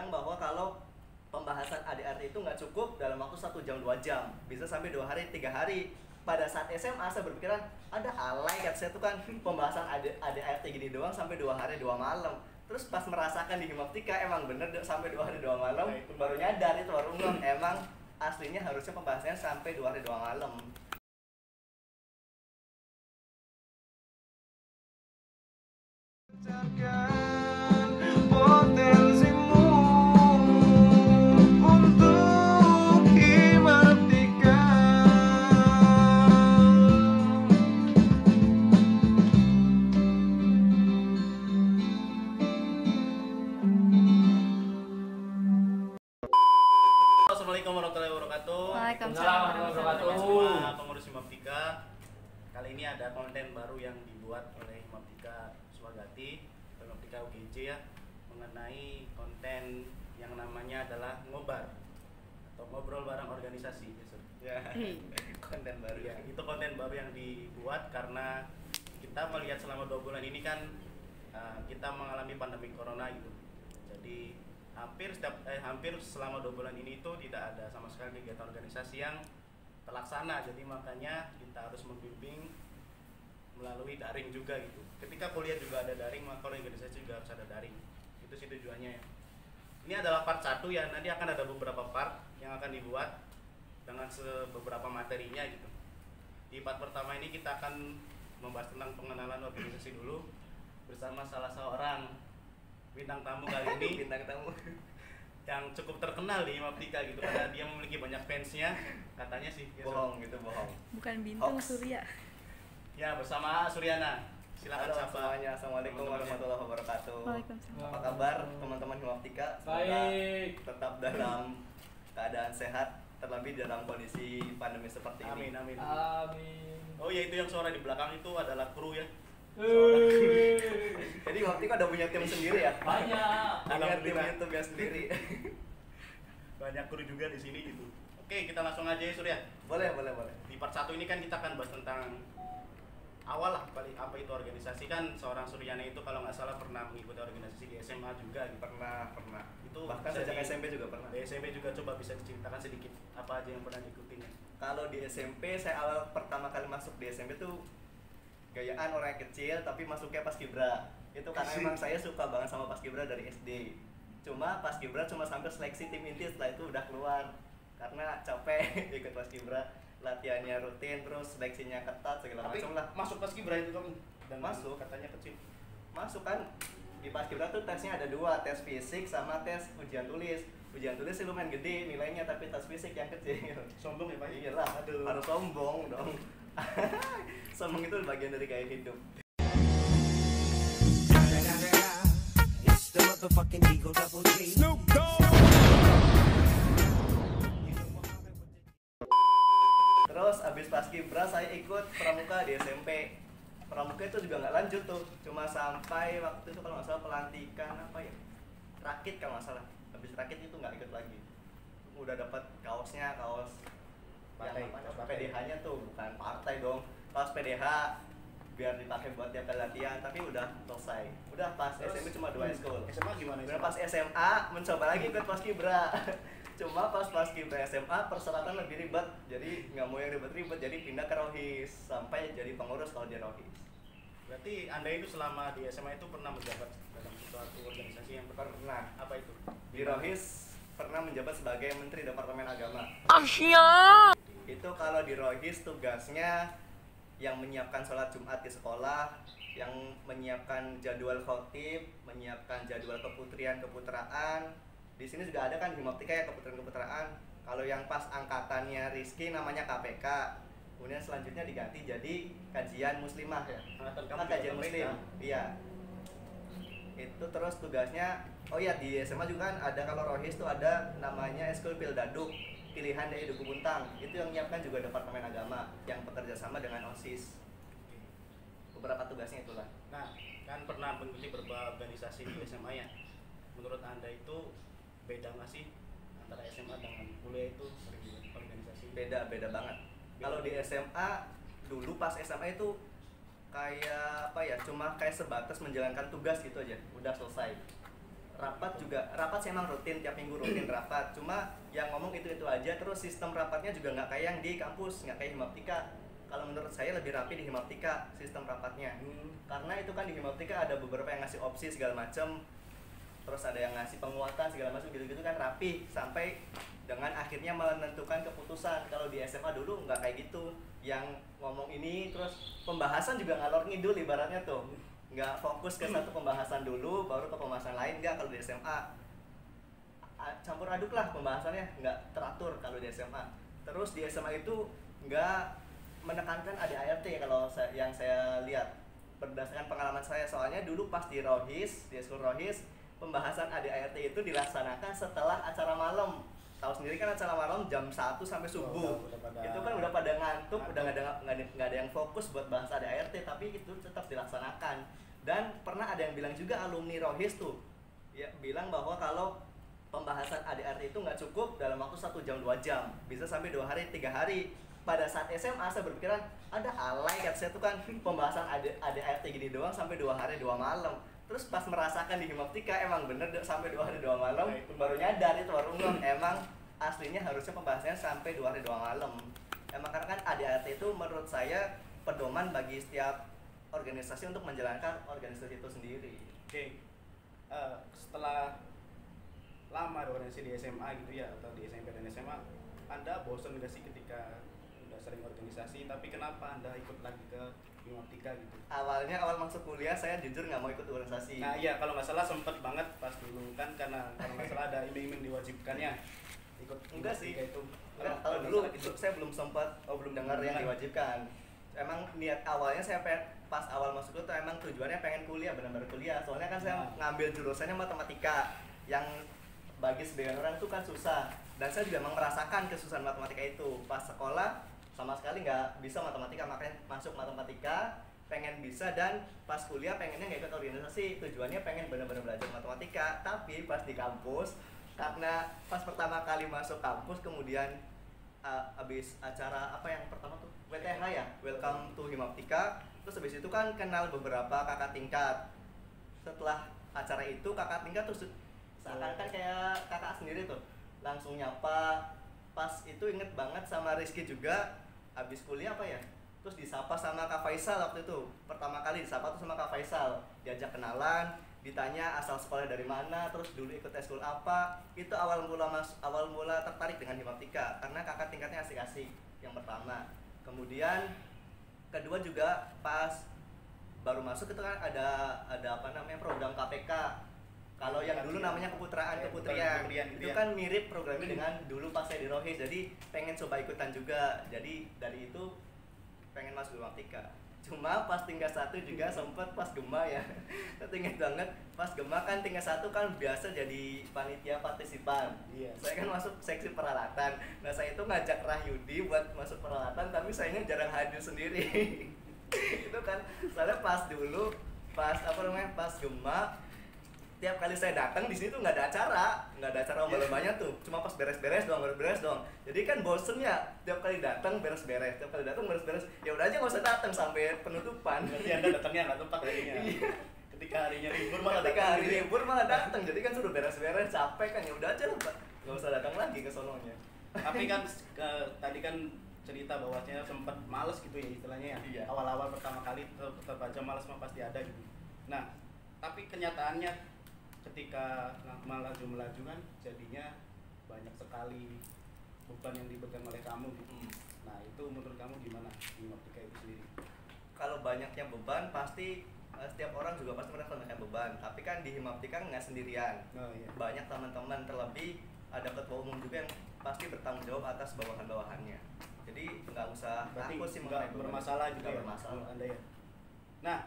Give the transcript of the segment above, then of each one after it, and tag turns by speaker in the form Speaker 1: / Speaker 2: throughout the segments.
Speaker 1: bilang bahwa kalau pembahasan ADRT itu nggak cukup dalam waktu 1 jam 2 jam, bisa sampai 2 hari 3 hari. Pada saat SMA saya berpikiran ada alay kan saya tuh kan pembahasan ADRT gini doang sampai 2 hari 2 malam. Terus pas merasakan di Himaptika emang bener sampai 2 hari 2 malam, baru nyadar itu baru emang aslinya harusnya pembahasannya sampai 2 hari 2 malam. Potensimu untuk Himaptika. Assalamualaikum warahmatullahi wabarakatuh.
Speaker 2: Waalaikumsalam
Speaker 3: warahmatullahi wabarakatuh.
Speaker 1: Semua pengurus Himaptika. Kali ini ada konten baru yang dibuat oleh Himaptika Swagati, Himaptika UGJ ya, mengenai konten yang namanya adalah ngobar atau ngobrol bareng organisasi. Ya, konten baru ya. Itu konten baru yang dibuat karena kita melihat selama 2 bulan ini kan kita mengalami pandemi corona gitu. Jadi hampir selama 2 bulan ini itu tidak ada sama sekali kegiatan organisasi yang terlaksana. Jadi makanya kita harus membimbing melalui daring juga gitu. Ketika kuliah juga ada daring, maka organisasi juga harus ada daring. Itu sih tujuannya ya. Ini adalah part 1 ya, nanti akan ada beberapa part yang akan dibuat dengan beberapa materinya gitu. Di part pertama ini kita akan membahas tentang pengenalan organisasi dulu bersama salah seorang bintang tamu kali ini. Bintang tamu yang cukup terkenal di Himaptika gitu karena dia memiliki banyak fansnya katanya sih. Bohong gitu, bohong.
Speaker 2: Bukan bintang, Surya.
Speaker 1: Ya, bersama Suryana. Silakan
Speaker 3: Halo
Speaker 1: sapa.
Speaker 3: semuanya, assalamualaikum warahmatullahi wabarakatuh.
Speaker 2: Waalaikumsalam.
Speaker 3: Apa kabar teman-teman Himaptika?
Speaker 4: Baik.
Speaker 3: Tetap dalam keadaan sehat, terlebih dalam kondisi pandemi seperti ini.
Speaker 1: Amin, amin.
Speaker 4: Amin.
Speaker 1: Oh ya, itu yang suara di belakang itu adalah kru ya.
Speaker 3: Jadi Himaptika udah punya tim sendiri ya?
Speaker 4: Banyak.
Speaker 3: Punya tim YouTube-nya sendiri.
Speaker 1: Banyak kru juga di sini gitu. Oke, kita langsung aja ya Surya.
Speaker 3: Boleh.
Speaker 1: Di part 1 ini kan kita akan bahas tentang awal lah paling apa itu organisasi. Kan seorang Suryana itu kalau nggak salah pernah mengikuti organisasi di SMA juga gitu.
Speaker 3: Pernah.
Speaker 1: Itu
Speaker 3: Bahkan
Speaker 1: bisa
Speaker 3: sejak SMP juga pernah.
Speaker 1: Di SMP juga coba bisa diceritakan sedikit apa aja yang pernah diikutin.
Speaker 3: Kalau di SMP, saya awal pertama kali masuk di SMP tuh gayaan orang kecil tapi masuknya Paskibra. Itu karena emang saya suka banget sama Paskibra dari SD. Cuma Paskibra cuma sampai seleksi tim inti, setelah itu udah keluar karena capek ikut Paskibra, latihannya rutin terus seleksinya ketat segala macam lah.
Speaker 1: Masuk Paskibra itu kamu dan
Speaker 3: Masuk.
Speaker 1: katanya kecil.
Speaker 3: Masuk kan di Paskibra tuh tesnya ada 2, tes fisik sama tes ujian tulis. Ujian tulis sih lumayan gede nilainya, tapi tes fisik yang kecil.
Speaker 1: Sombong ya Pak?
Speaker 3: Iyalah,
Speaker 1: Aduh.
Speaker 3: harus sombong dong. Sombong itu bagian dari gaya hidup.
Speaker 5: It's the motherfucking Eagle Double G. Snoop Dogg.
Speaker 3: Terus abis Paskibra saya ikut pramuka di SMP. Pramuka itu juga nggak lanjut tuh, cuma sampai waktu itu kalau nggak salah pelantikan apa ya, rakit kalau nggak salah. Abis rakit itu nggak ikut lagi. Udah dapat kaosnya, kaos
Speaker 1: Partai,
Speaker 3: yang
Speaker 1: kaos
Speaker 3: PDH-nya tuh bukan partai dong, kaos PDH biar dipakai buat tiap kali latihan, tapi udah selesai. Udah pas
Speaker 1: Terus,
Speaker 3: SMP cuma 2 school.
Speaker 1: SMA gimana?
Speaker 3: Udah pas SMA mencoba lagi ikut Paskibra. Cuma pas Paskibra SMA persyaratan lebih ribet, jadi nggak mau yang ribet-ribet, jadi pindah ke Rohis sampai jadi pengurus kalau di Rohis.
Speaker 1: Berarti Anda itu selama di SMA itu pernah menjabat dalam suatu organisasi yang
Speaker 3: Pernah
Speaker 1: apa itu?
Speaker 3: di Rohis pernah menjabat sebagai Menteri Departemen Agama. Itu kalau di Rohis tugasnya yang menyiapkan sholat Jumat di sekolah, yang menyiapkan jadwal khotib, menyiapkan jadwal keputeraan. Di sini juga ada kan Himaptika ya, keputeraan. Kalau yang pas angkatannya Rizky namanya KPK. Kemudian selanjutnya diganti jadi kajian muslimah ya.
Speaker 1: Angkatan kamu
Speaker 3: Karena
Speaker 1: juga
Speaker 3: kajian
Speaker 1: KPK?
Speaker 3: muslim. Iya. Itu terus tugasnya, oh iya di SMA juga kan ada, kalau Rohis tuh ada namanya Eskul Pildaduk, pilihan dari Duku Buntang. Itu yang menyiapkan juga Departemen Agama yang bekerja sama dengan OSIS. Beberapa tugasnya itulah.
Speaker 1: Nah, kan pernah mengikuti beberapa organisasi di SMA ya. Menurut Anda itu beda nggak sih antara SMA dengan kuliah itu organisasi?
Speaker 3: Beda banget. Kalau di SMA dulu pas SMA itu kayak apa ya, cuma kayak sebatas menjalankan tugas gitu aja, udah selesai. rapat sih emang rutin, tiap minggu rutin rapat, cuma yang ngomong itu aja, terus sistem rapatnya juga nggak kayak yang di kampus, nggak kayak Himaptika. Kalau menurut saya lebih rapi di Himaptika sistem rapatnya, karena itu kan di Himaptika ada beberapa yang ngasih opsi segala macam, terus ada yang ngasih penguatan segala macam gitu-gitu kan rapi, sampai dengan akhirnya menentukan keputusan. Kalau di SMA dulu nggak kayak gitu, yang ngomong ini terus pembahasan juga ngalor ngidul ibaratnya tuh, nggak fokus ke satu pembahasan dulu baru ke pembahasan lain. Nggak, kalau di SMA campur aduk lah pembahasannya, nggak teratur kalau di SMA. Terus di SMA itu nggak menekankan ADART ya, kalau yang saya lihat berdasarkan pengalaman saya, soalnya dulu pas di Rohis, di Eskul Rohis, pembahasan ADART itu dilaksanakan setelah acara malam. Tahu sendiri kan acara malam jam 1 sampai subuh. Itu kan udah pada ngantuk, udah nggak ada yang fokus buat bahas ADART, tapi itu tetap dilaksanakan. Dan pernah ada yang bilang juga, alumni Rohis tuh ya, bilang bahwa kalau pembahasan ADART itu nggak cukup dalam waktu 1 jam 2 jam, bisa sampai 2 hari 3 hari. Pada saat SMA saya berpikiran, ada alay kan saya tuh kan, pembahasan ADART gini doang sampai 2 hari 2 malam. Terus pas merasakan di Himaptika emang bener sampai 2 hari 2 malam, baru nyadar itu, baru emang aslinya harusnya pembahasannya sampai 2 hari 2 malam. Emang karena kan ADART itu menurut saya pedoman bagi setiap organisasi untuk menjalankan organisasi itu sendiri.
Speaker 1: Oke. Setelah lama organisasi di SMA gitu ya, atau di SMP dan SMA, Anda bosan nggak sih ketika udah sering organisasi, tapi kenapa Anda ikut lagi ke Himaptika gitu?
Speaker 3: Awal masuk kuliah saya jujur nggak mau ikut organisasi.
Speaker 1: Nah iya, kalau nggak salah sempet banget pas dulu kan, karena kalau nggak salah ada iming-iming diwajibkannya ikut.
Speaker 3: Enggak sih,
Speaker 1: itu.
Speaker 3: kalau dulu itu saya belum sempat, belum dengar yang diwajibkan. Emang niat awalnya saya pas awal masuk itu emang tujuannya pengen kuliah, benar-benar kuliah. Soalnya kan saya ngambil jurusannya matematika, yang bagi sebagian orang itu kan susah. Dan saya juga memang merasakan kesusahan matematika itu. Pas sekolah sama sekali nggak bisa matematika, makanya masuk matematika, pengen bisa, dan pas kuliah pengennya nggak ikut organisasi, tujuannya pengen benar-benar belajar matematika. Tapi pas di kampus, karena pas pertama kali masuk kampus, kemudian habis acara apa yang pertama tuh, WTH ya, Welcome to Himaptika, terus habis itu kan kenal beberapa kakak tingkat. Setelah acara itu kakak tingkat terus seakan-akan kayak kakak sendiri tuh, langsung nyapa. Pas itu inget banget sama Rizky juga, habis kuliah apa ya, terus disapa sama Kak Faisal. Waktu itu pertama kali disapa tuh sama Kak Faisal, diajak kenalan, ditanya asal sekolah dari mana, terus dulu ikut eskul apa. Itu awal mula tertarik dengan Himaptika, karena kakak tingkatnya asik-asik, yang pertama. Kemudian kedua juga pas baru masuk itu kan ada apa namanya, program KPK. Kalau yang dulu namanya keputrian itu kan mirip programnya dengan dulu pas saya di Rohis, jadi pengen coba ikutan juga. Jadi dari itu pengen masuk Himaptika. Cuma pas tingkat 1 juga sempet pas Gema ya. Saya ingat banget pas Gema kan tingkat 1 kan biasa jadi panitia partisipan.
Speaker 1: Iya.
Speaker 3: Saya kan masuk seksi peralatan. Nah saya itu ngajak Rahyudi buat masuk peralatan, tapi sayangnya jarang hadir sendiri. Itu kan soalnya pas Gema, tiap kali saya datang di sini tuh nggak ada acara lomba-lombanya tuh, cuma pas beres-beres doang. Jadi kan bosen ya, tiap kali datang beres-beres, ya udah aja nggak usah datang sampai penutupan.
Speaker 1: Berarti Anda datangnya nggak tepat kayaknya. Ketika harinya libur
Speaker 3: malah datang. Jadi kan suruh beres-beres, capek kan, ya udah aja lah Pak, nggak usah datang lagi ke sononya.
Speaker 1: Tapi kan tadi kan cerita bahwasanya sempat males gitu ya istilahnya ya.
Speaker 3: Iya.
Speaker 1: Awal-awal pertama kali tetap aja males mah pasti ada gitu. Nah, tapi kenyataannya ketika melaju kan jadinya banyak sekali beban yang dipegang oleh kamu gitu. Nah itu menurut kamu gimana di Himaptika itu sendiri?
Speaker 3: Kalau banyaknya beban pasti setiap orang juga pasti merasakan beban, tapi kan di Himaptika nggak sendirian.
Speaker 1: Oh, iya.
Speaker 3: Banyak teman-teman, terlebih ada ketua umum juga yang pasti bertanggung jawab atas bawahan-bawahannya. Jadi nggak usah takut sih,
Speaker 1: nggak bermasalah juga ya,
Speaker 3: bermasalah.
Speaker 1: Anda ya. Nah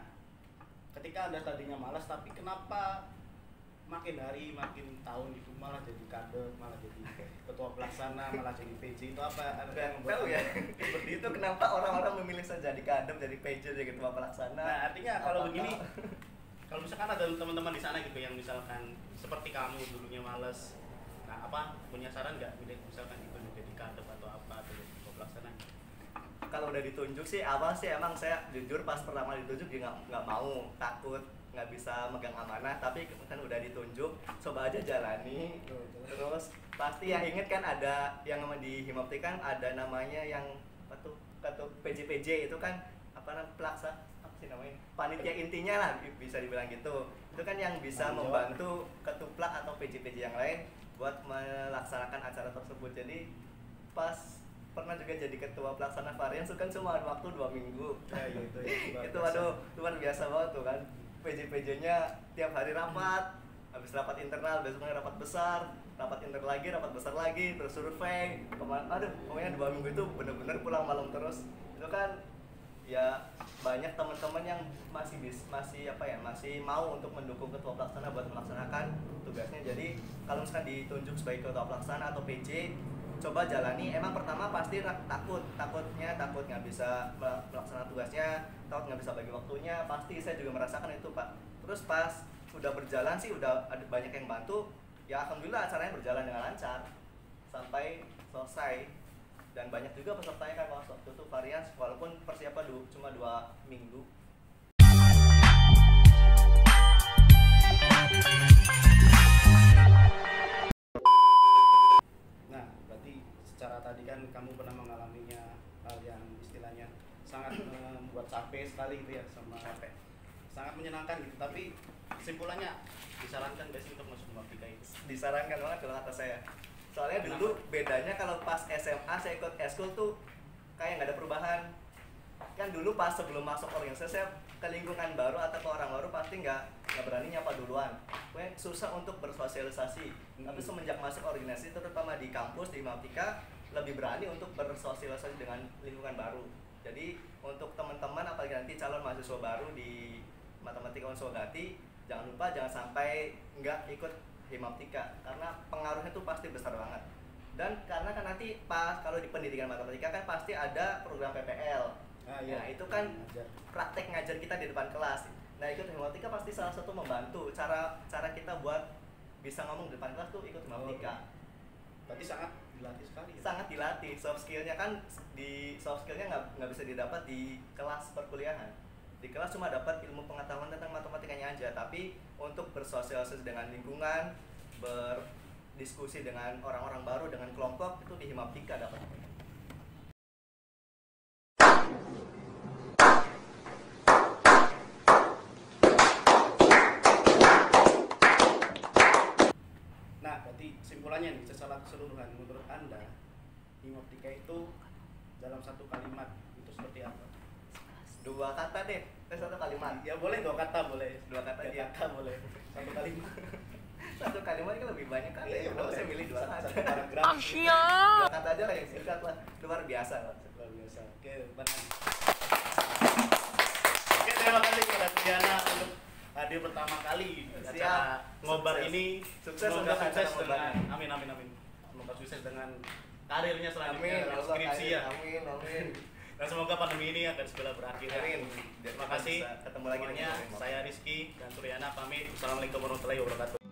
Speaker 1: ketika Anda tadinya malas, tapi kenapa makin hari makin tahun itu malah jadi kader, malah jadi ketua pelaksana, malah jadi PJ? Itu apa yang membuat
Speaker 3: ya seperti itu? Kenapa orang-orang memilih saya jadi kader, jadi PJ, jadi ketua pelaksana?
Speaker 1: Nah artinya kalau begini, kalau misalkan ada teman-teman di sana gitu yang misalkan seperti kamu dulunya males, nah apa punya saran nggak misalkan itu jadi kader atau apa, atau jadi ketua pelaksana?
Speaker 3: Kalau udah ditunjuk sih awal sih emang saya jujur pas pertama ditunjuk dia nggak mau, takut. nggak bisa megang amanah, tapi kan udah ditunjuk, coba aja jalani. Terus pasti yang inget kan ada yang di Himaptika kan ada namanya yang apa tuh ketua PJ itu kan apa namanya pelaksanaan apa sih namanya panitia intinya lah bisa dibilang gitu. Itu kan yang bisa membantu ketuplak atau PJ yang lain buat melaksanakan acara tersebut. Jadi pas pernah juga jadi ketua pelaksana varian itu kan cuma ada waktu 2 minggu.
Speaker 1: Ya, gitu,
Speaker 3: Itu waduh luar biasa banget tuh kan. PJ-nya tiap hari rapat, habis rapat internal besoknya rapat besar, rapat internal lagi, rapat besar lagi, terus survei. Aduh, pokoknya 2 minggu itu bener-bener pulang malam terus. Itu kan ya banyak teman-teman yang masih mau untuk mendukung ketua pelaksana buat melaksanakan tugasnya. Jadi kalau misalkan ditunjuk sebagai ketua pelaksana atau PJ, coba jalani. Emang pertama pasti takut nggak bisa melaksanakan tugasnya, takut nggak bisa bagi waktunya, pasti saya juga merasakan itu Pak. Terus pas udah berjalan sih udah ada banyak yang bantu, ya alhamdulillah acaranya berjalan dengan lancar sampai selesai. Dan banyak juga pesertanya kan waktu itu varian, walaupun persiapan cuma 2 minggu.
Speaker 1: Nah, berarti secara tadi kan kamu pernah mengalaminya hal yang istilahnya sangat membuat capek sekali gitu ya, sama sangat menyenangkan gitu. Tapi kesimpulannya disarankan gak sih untuk masuk Himaptika itu?
Speaker 3: Disarankan banget kalau kata saya. Soalnya dulu bedanya kalau pas SMA saya ikut eskul tuh kayak nggak ada perubahan. Kan dulu pas sebelum masuk organisasi saya ke lingkungan baru atau ke orang baru pasti nggak berani nyapa duluan. Pokoknya susah untuk bersosialisasi. Tapi semenjak masuk organisasi terutama di kampus di Himaptika lebih berani untuk bersosialisasi dengan lingkungan baru. Jadi untuk teman-teman apalagi nanti calon mahasiswa baru di Matematika Unswagati, jangan sampai nggak ikut Himaptika karena pengaruhnya tuh pasti besar banget. Dan karena kan nanti pas kalau di pendidikan matematika kan pasti ada program PPL. Nah, itu kan praktek ngajar kita di depan kelas. Nah, ikut Himaptika pasti salah satu membantu cara kita buat bisa ngomong di depan kelas tuh ikut Himaptika.
Speaker 1: Berarti sangat dilatih sekali ya?
Speaker 3: Sangat dilatih. Soft skillnya kan soft skillnya nggak bisa didapat di kelas perkuliahan. Di kelas cuma dapat ilmu pengetahuan tentang matematikanya aja, tapi untuk bersosialisasi dengan lingkungan, berdiskusi dengan orang-orang baru, dengan kelompok, itu di Himaptika dapat.
Speaker 1: Nah, berarti kesimpulannya nih, secara keseluruhan menurut Anda Himaptika itu dalam satu kalimat itu seperti apa?
Speaker 3: 2 kata deh, 1 kalimat.
Speaker 1: Ya boleh 2 kata, boleh
Speaker 3: 2 kata
Speaker 1: ya.
Speaker 3: aja.
Speaker 1: Boleh 1 kalimat.
Speaker 3: 1 kalimat kan lebih banyak kan ya. Kalau saya milih 2 kata.
Speaker 1: 1 paragraf.
Speaker 3: 2 kata aja lah yang singkat lah. Luar biasa lah.
Speaker 1: Luar biasa. Oke, benar. Oke, terima kasih kepada Triana untuk hadir pertama kali di acara ngobar
Speaker 3: Sukses.
Speaker 1: ini.
Speaker 3: Sukses
Speaker 1: Semoga
Speaker 3: untuk
Speaker 1: sukses
Speaker 3: acara
Speaker 1: dengan
Speaker 3: ngobar.
Speaker 1: amin. Semoga sukses dengan karirnya selanjutnya,
Speaker 3: Amin,
Speaker 1: dengan
Speaker 3: Allah,
Speaker 1: skripsi ya.
Speaker 3: amin.
Speaker 1: Dan semoga pandemi ini akan segera berakhir.
Speaker 3: Amin.
Speaker 1: Terima kasih.
Speaker 3: Bisa ketemu lagi
Speaker 1: Semuanya.
Speaker 3: dengan
Speaker 1: Saya Rizky dan Triana pamit. Assalamualaikum warahmatullahi wabarakatuh.